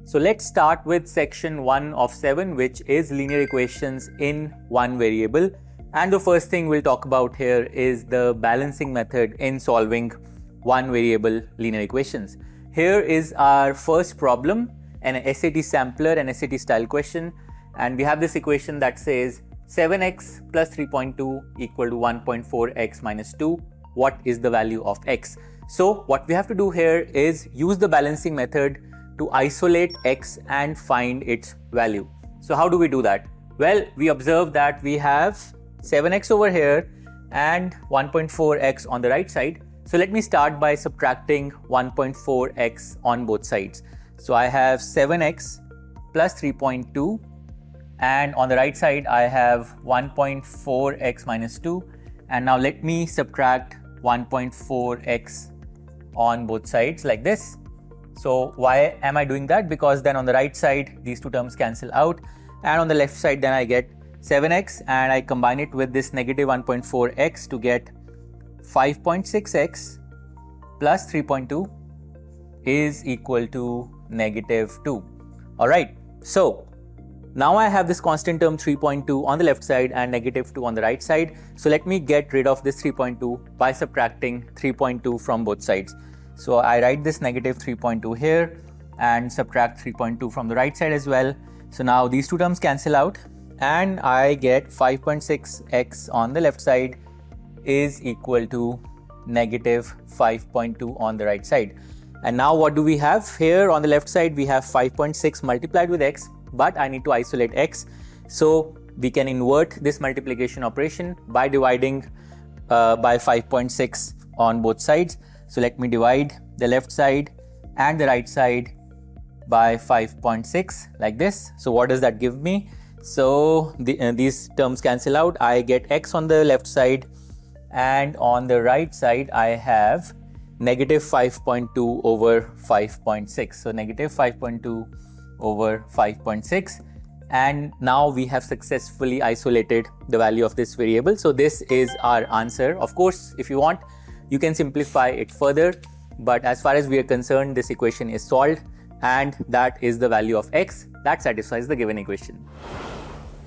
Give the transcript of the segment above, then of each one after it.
So let's start with section 1 of 7, which is linear equations in one variable. And the first thing we'll talk about here is the balancing method in solving one variable linear equations. Here is our first problem, an SAT sampler and SAT style question. And we have this equation that says 7x plus 3.2 equal to 1.4x minus 2. What is the value of x? So what we have to do here is use the balancing method to isolate x and find its value. So how do we do that? Well, we observe that we have 7x over here and 1.4x on the right side. So let me start by subtracting 1.4x on both sides. So I have 7x plus 3.2, and on the right side I have 1.4x minus 2, and now let me subtract 1.4x on both sides like this. So why am I doing that? Because then on the right side these two terms cancel out, and on the left side then I get 7x and I combine it with this negative 1.4x to get 5.6x plus 3.2 is equal to negative 2. Alright, so now I have this constant term 3.2 on the left side and negative 2 on the right side. So let me get rid of this 3.2 by subtracting 3.2 from both sides. So I write this negative 3.2 here and subtract 3.2 from the right side as well. So now these two terms cancel out and I get 5.6x on the left side is equal to negative 5.2 on the right side. And now what do we have here? On the left side we have 5.6 multiplied with x, but I need to isolate x. So we can invert this multiplication operation by dividing by 5.6 on both sides. So let me divide the left side and the right side by 5.6 like this. So what does that give me? So these terms cancel out. I get x on the left side, and on the right side I have negative 5.2 over 5.6. So negative 5.2 over 5.6, and now we have successfully isolated the value of this variable. So this is our answer. Of course, if you want, you can simplify it further, but as far as we are concerned, this equation is solved, and that is the value of x that satisfies the given equation.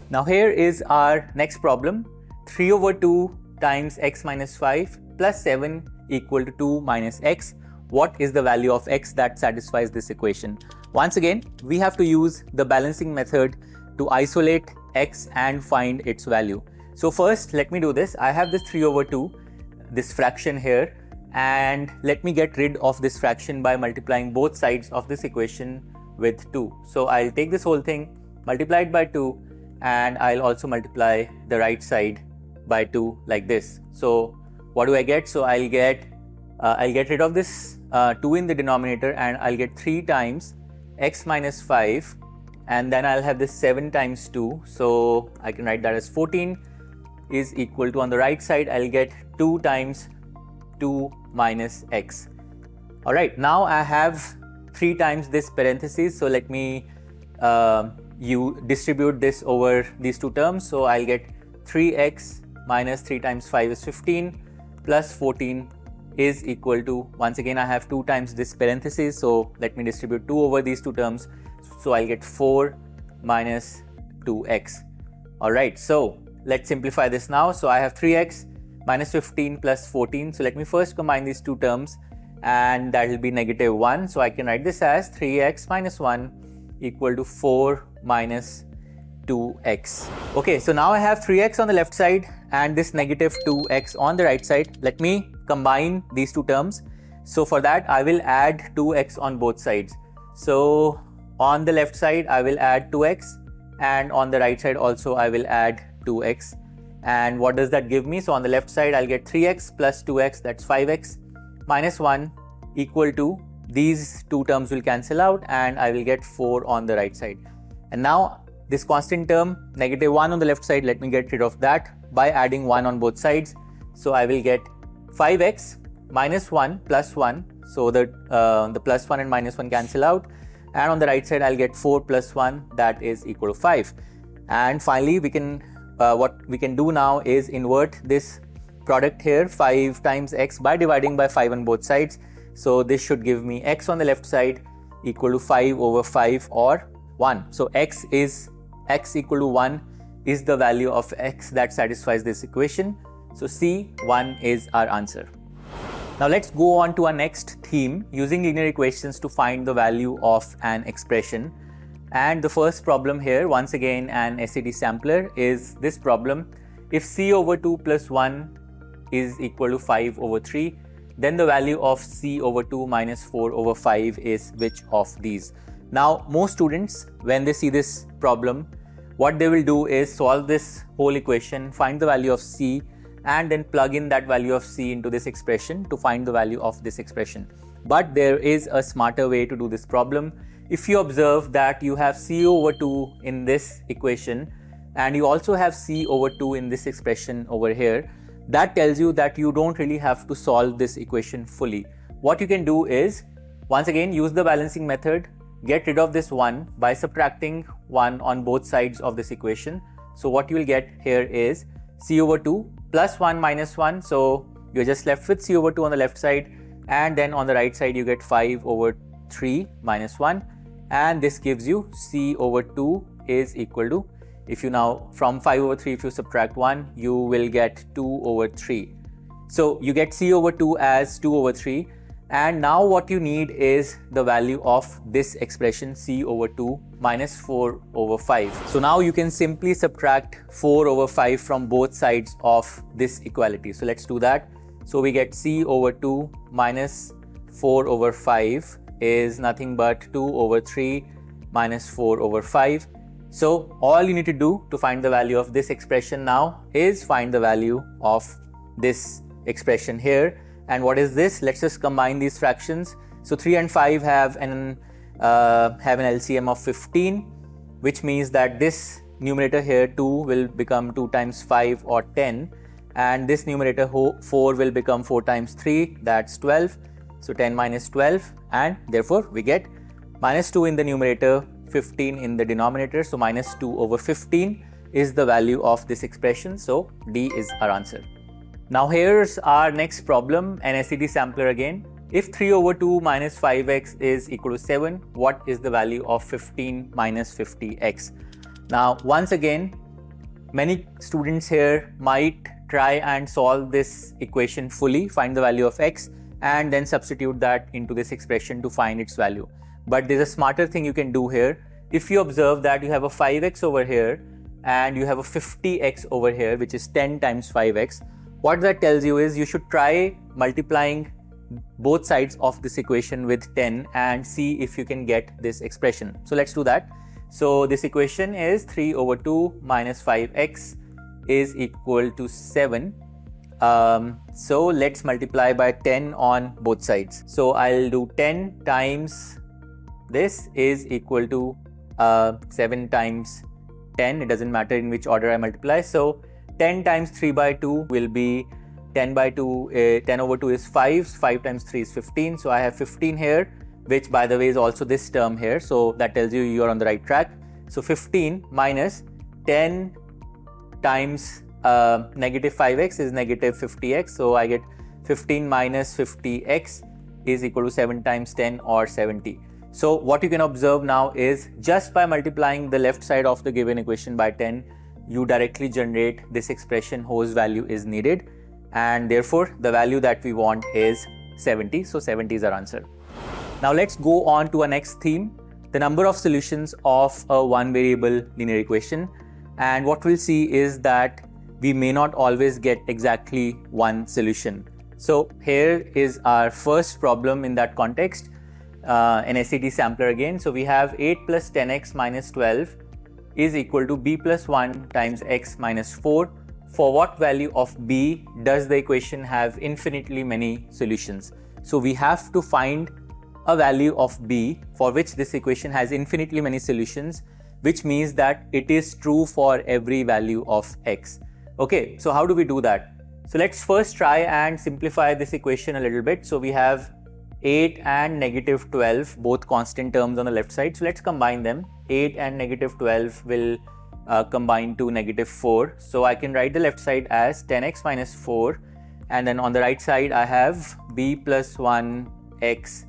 Now here is our next problem. 3 over 2 times x minus 5 plus 7 equal to 2 minus x. What is the value of x that satisfies this equation? Once again, we have to use the balancing method to isolate x and find its value. So first, let me do this. I have this 3 over 2, this fraction here, and let me get rid of this fraction by multiplying both sides of this equation with 2. So I'll take this whole thing, multiply it by 2, and I'll also multiply the right side by 2 like this. So what do I get? So I'll get rid of this 2 in the denominator, and I'll get 3 times x minus 5, and then I'll have this 7 times 2. So I can write that as 14 is equal to, on the right side I'll get 2 times 2 minus x. Alright, now I have 3 times this parenthesis. So let me you distribute this over these two terms. So I'll get 3x minus 3 times 5 is 15 plus 14 is equal to, once again I have 2 times this parenthesis, so let me distribute 2 over these two terms. So I'll get 4 minus 2x. Alright, so let's simplify this now. So I have 3x minus 15 plus 14. So let me first combine these two terms, and that will be negative 1. So I can write this as 3x minus 1 equal to 4 minus 2x. Okay, so now I have 3x on the left side and this negative 2x on the right side. Let me combine these two terms. So for that I will add 2x on both sides. So on the left side I will add 2x, and on the right side also I will add 2x. And what does that give me? So on the left side I'll get 3x plus 2x, that's 5x, minus 1 equal to, these two terms will cancel out, and I will get 4 on the right side. And now this constant term, negative 1 on the left side, let me get rid of that by adding 1 on both sides. So I will get 5x minus 1 plus 1. So the plus 1 and minus 1 cancel out. And on the right side, I'll get 4 plus 1, that is equal to 5. And finally, we can what we can do now is invert this product here, 5 times x, by dividing by 5 on both sides. So this should give me x on the left side equal to 5 over 5 or 1. So x equal to 1 is the value of x that satisfies this equation. So C, 1 is our answer. Now let's go on to our next theme, using linear equations to find the value of an expression. And the first problem here, once again an SAT sampler, is this problem. If c over 2 plus 1 is equal to 5 over 3, then the value of c over 2 minus 4 over 5 is which of these? Now most students, when they see this problem, what they will do is solve this whole equation, find the value of c, and then plug in that value of c into this expression to find the value of this expression. But there is a smarter way to do this problem. If you observe that you have c over 2 in this equation and you also have c over 2 in this expression over here, that tells you that you don't really have to solve this equation fully. What you can do is, once again, use the balancing method, get rid of this 1 by subtracting 1 on both sides of this equation. So what you will get here is c over 2 plus 1 minus 1. So you're just left with c over 2 on the left side, and then on the right side you get 5 over 3 minus 1, and this gives you c over 2 is equal to, if you now from 5 over 3 if you subtract 1, you will get 2 over 3. So you get c over 2 as 2 over 3, and now what you need is the value of this expression c over 2 minus 4 over 5. So now you can simply subtract 4 over 5 from both sides of this equality. So let's do that. So we get c over 2 minus 4 over 5 is nothing but 2 over 3 minus 4 over 5. So all you need to do to find the value of this expression now is find the value of this expression here. And what is this? Let's just combine these fractions. So 3 and 5 have an LCM of 15, which means that this numerator here 2 will become 2 times 5 or 10, and this numerator 4 will become 4 times 3, that's 12. So 10 minus 12, and therefore we get minus 2 in the numerator, 15 in the denominator. So minus 2 over 15 is the value of this expression. So D is our answer. Now here's our next problem, an SAT sampler again. If 3 over 2 minus 5x is equal to 7, what is the value of 15 minus 50x? Now once again, many students here might try and solve this equation fully, find the value of x, and then substitute that into this expression to find its value. But there's a smarter thing you can do here. If you observe that you have a 5x over here and you have a 50x over here, which is 10 times 5x, what that tells you is you should try multiplying both sides of this equation with 10 and see if you can get this expression. So let's do that. So this equation is 3 over 2 minus 5x is equal to 7. So let's multiply by 10 on both sides. So I'll do 10 times this is equal to 7 times 10. It doesn't matter in which order I multiply. So 10 times 3 by 2 will be 10 by 2, 10 over 2 is 5, 5 times 3 is 15. So I have 15 here, which by the way is also this term here. So that tells you you're on the right track. So 15 minus 10 times negative 5x is negative 50x. So I get 15 minus 50x is equal to 7 times 10 or 70. So what you can observe now is just by multiplying the left side of the given equation by 10, you directly generate this expression whose value is needed, and therefore the value that we want is 70. So 70 is our answer. Now let's go on to our next theme, the number of solutions of a one variable linear equation. And what we'll see is that we may not always get exactly one solution. So here is our first problem in that context, an SAT sampler again. So we have 8 plus 10x minus 12 is equal to b plus 1 times x minus 4. For what value of b does the equation have infinitely many solutions? So we have to find a value of b for which this equation has infinitely many solutions, which means that it is true for every value of x. Okay, so how do we do that? So let's first try and simplify this equation a little bit. So we have 8 and negative 12, both constant terms on the left side. So let's combine them. 8 and negative 12 will combine to negative 4. So I can write the left side as 10x minus 4. And then on the right side, I have b plus 1 x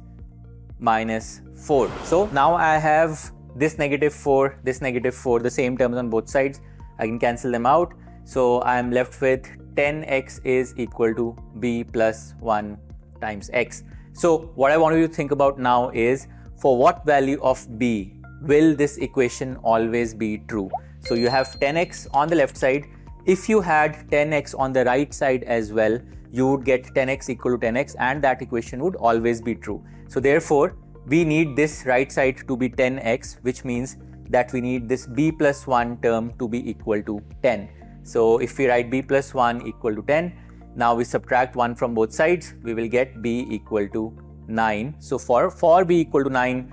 minus 4. So now I have this negative 4, the same terms on both sides. I can cancel them out. So I am left with 10x is equal to b plus 1 times x. So what I want you to think about now is, for what value of b will this equation always be true? So you have 10x on the left side. If you had 10x on the right side as well, you would get 10x equal to 10x, and that equation would always be true. So therefore, we need this right side to be 10x, which means that we need this b plus 1 term to be equal to 10. So if we write b plus 1 equal to 10, now we subtract 1 from both sides, we will get b equal to 9. So for b equal to 9,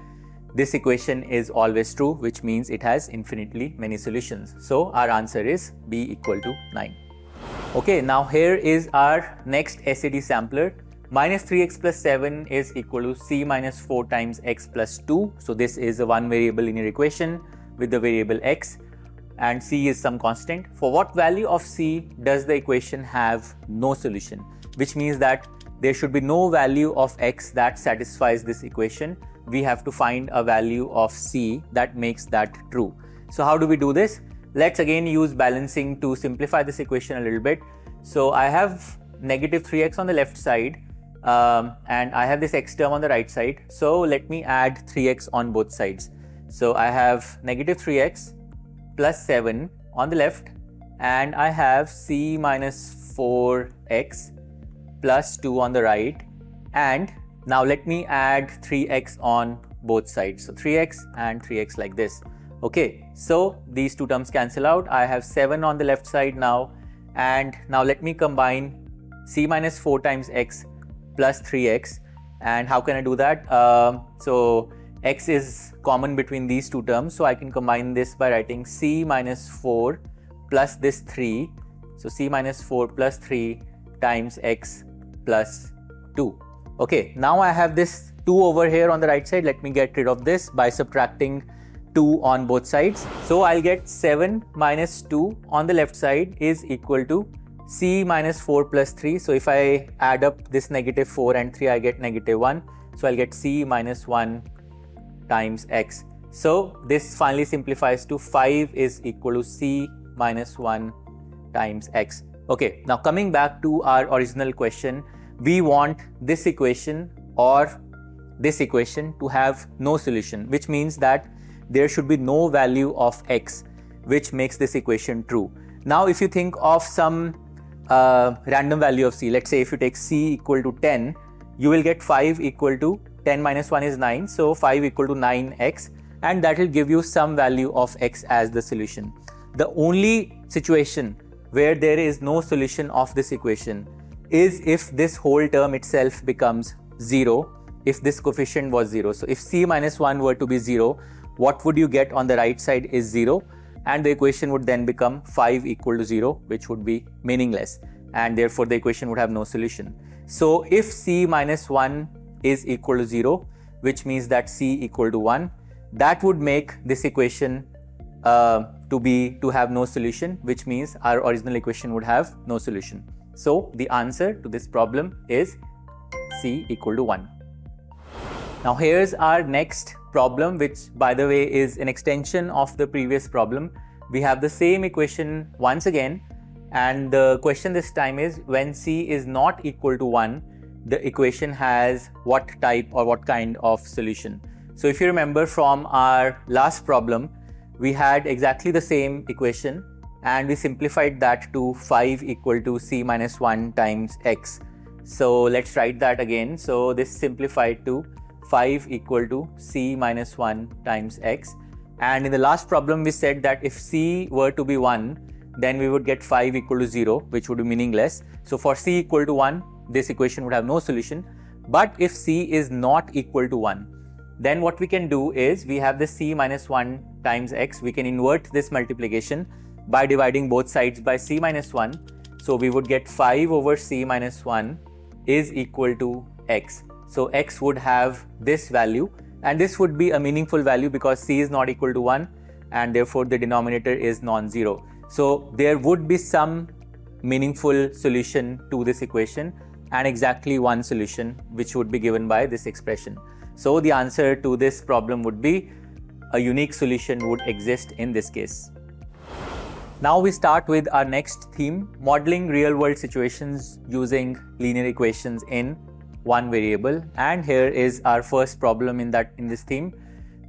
this equation is always true, which means it has infinitely many solutions. So our answer is b equal to 9. Okay, now here is our next SAT sampler. Minus 3x plus 7 is equal to c minus 4 times x plus 2. So this is a one variable linear equation with the variable x, and c is some constant. For what value of c does the equation have no solution? Which means that there should be no value of x that satisfies this equation. We have to find a value of c that makes that true. So how do we do this? Let's again use balancing to simplify this equation a little bit. So I have negative 3x on the left side, and I have this x term on the right side. So let me add 3x on both sides. So I have negative 3x plus 7 on the left, and I have c minus 4x plus 2 on the right, and now let me add 3x on both sides. So 3x and 3x like this. Okay, so these two terms cancel out. I have 7 on the left side now, and now let me combine c minus 4 times x plus 3x. And how can I do that? So x is common between these two terms, so I can combine this by writing c minus 4 plus this 3. So c minus 4 plus 3 times x plus 2. Okay, now I have this 2 over here on the right side. Let me get rid of this by subtracting 2 on both sides. So I'll get 7 minus 2 on the left side is equal to c minus 4 plus 3. So if I add up this negative 4 and 3, I get negative 1. So I'll get c minus 1 times x. So this finally simplifies to 5 is equal to c minus 1 times x. Okay, now coming back to our original question, we want this equation or this equation to have no solution, which means that there should be no value of x, which makes this equation true. Now if you think of some random value of c, let's say if you take c equal to 10, you will get 5 equal to 10 minus 1 is 9, so 5 equal to 9x, and that will give you some value of x as the solution. The only situation where there is no solution of this equation is if this whole term itself becomes 0, if this coefficient was 0. So if c minus 1 were to be 0, what would you get on the right side is 0, and the equation would then become 5 equal to 0, which would be meaningless, and therefore the equation would have no solution. So if c minus 1 is equal to 0, which means that c equal to 1, that would make this equation to have no solution, which means our original equation would have no solution. So the answer to this problem is c equal to 1. Now here's our next problem, which by the way is an extension of the previous problem. We have the same equation once again, and the question this time is, when c is not equal to 1, the equation has what type or what kind of solution. So if you remember from our last problem, we had exactly the same equation and we simplified that to 5 equal to c minus 1 times x. So let's write that again. So this simplified to 5 equal to c minus 1 times x, and in the last problem we said that if c were to be 1, then we would get 5 equal to 0, which would be meaningless. So for c equal to 1, this equation would have no solution. But if c is not equal to 1, then what we can do is, we have this c minus 1 times x, we can invert this multiplication by dividing both sides by c minus 1. So we would get 5 over c minus 1 is equal to x. So x would have this value, and this would be a meaningful value because c is not equal to 1 and therefore the denominator is non-zero. So there would be some meaningful solution to this equation and exactly one solution, which would be given by this expression. So the answer to this problem would be a unique solution would exist in this case. Now we start with our next theme, modeling real-world situations using linear equations in one variable. And here is our first problem in this theme.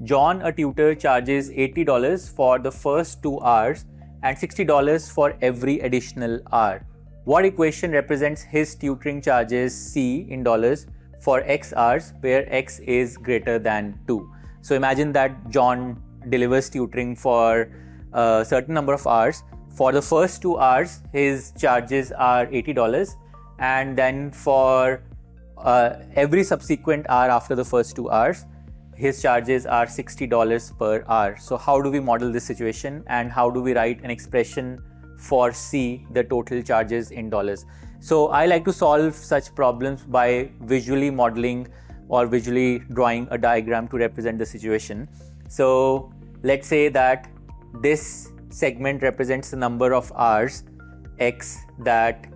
John, a tutor, charges $80 for the first 2 hours and $60 for every additional hour. What equation represents his tutoring charges C in dollars for X hours where X is greater than 2? So imagine that John delivers tutoring for a certain number of hours. For the first 2 hours, his charges are $80, and then for every subsequent hour after the first 2 hours, his charges are $60 per hour. So how do we model this situation, and how do we write an expression for C, the total charges in dollars? So I like to solve such problems by visually modeling or visually drawing a diagram to represent the situation. So let's say that this segment represents the number of hours X that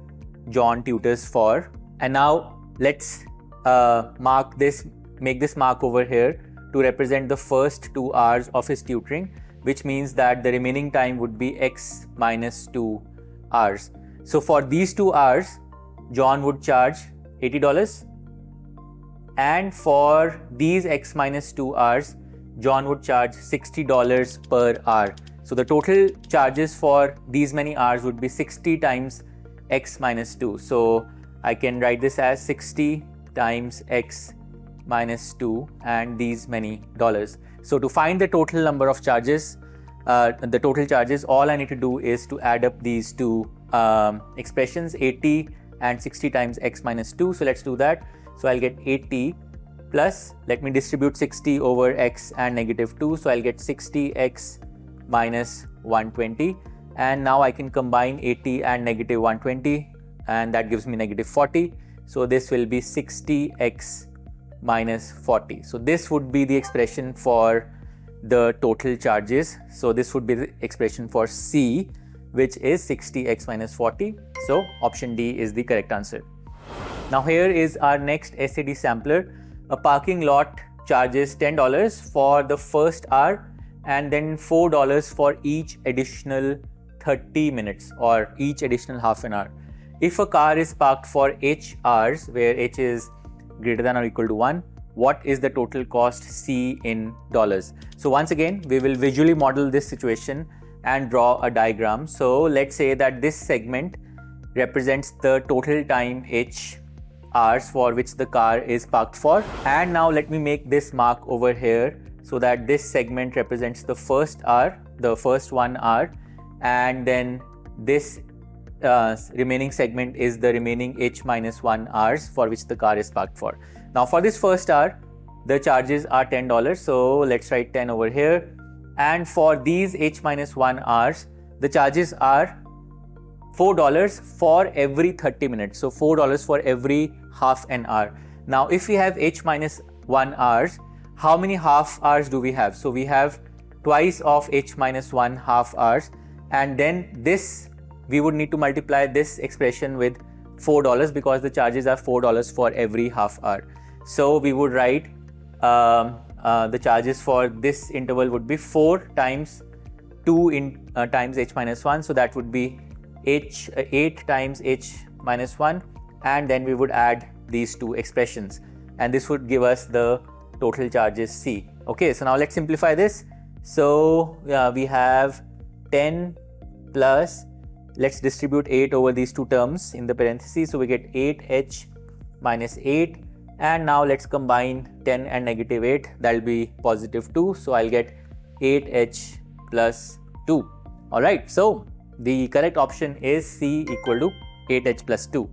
John tutors for. And now let's make this mark over here to represent the first 2 hours of his tutoring, which means that the remaining time would be X minus 2 hours. So for these 2 hours, John would charge $80, and for these X minus 2 hours, John would charge $60 per hour. So the total charges for these many hours would be 60 times X minus 2. So I can write this as 60 times X minus 2 and these many dollars. So to find the total number of charges, all I need to do is to add up these two expressions, 80 and 60 times X minus 2. So let's do that. So I'll get 80 plus, let me distribute 60 over X and negative 2. So I'll get 60X minus 120, and now I can combine 80 and negative 120, and that gives me negative 40. So this will be 60x minus 40. So this would be the expression for the total charges. So this would be the expression for C, which is 60x minus 40. So option D is the correct answer. Now here is our next SAT sampler. A parking lot charges $10 for the first hour and then $4 for each additional 30 minutes or each additional half an hour. If a car is parked for h hours, where h is greater than or equal to 1, what is the total cost C in dollars? So once again, we will visually model this situation and draw a diagram. So let's say that this segment represents the total time h hours for which the car is parked for. And now let me make this mark over here so that this segment represents the first hour, the first 1 hour, and then this remaining segment is the remaining h minus 1 hours for which the car is parked for. Now for this first hour, the charges are $10. So let's write 10 over here. And for these h minus 1 hours, the charges are $4 for every 30 minutes. So $4 for every half an hour. Now if we have h minus 1 hours, how many half hours do we have? So we have twice of h minus 1 half hours, and then this we would need to multiply this expression with $4 because the charges are $4 for every half hour. So we would write the charges for this interval would be 4 times 2 times h minus 1. So that would be 8 times h minus 1, and then we would add these two expressions, and this would give us the total charges C. Okay, so now let's simplify this. So we have 10 plus, let's distribute 8 over these two terms in the parentheses. So we get 8h minus 8, and now let's combine 10 and negative 8, that will be positive 2. So I'll get 8h plus 2. Alright, so the correct option is C equal to 8h plus 2.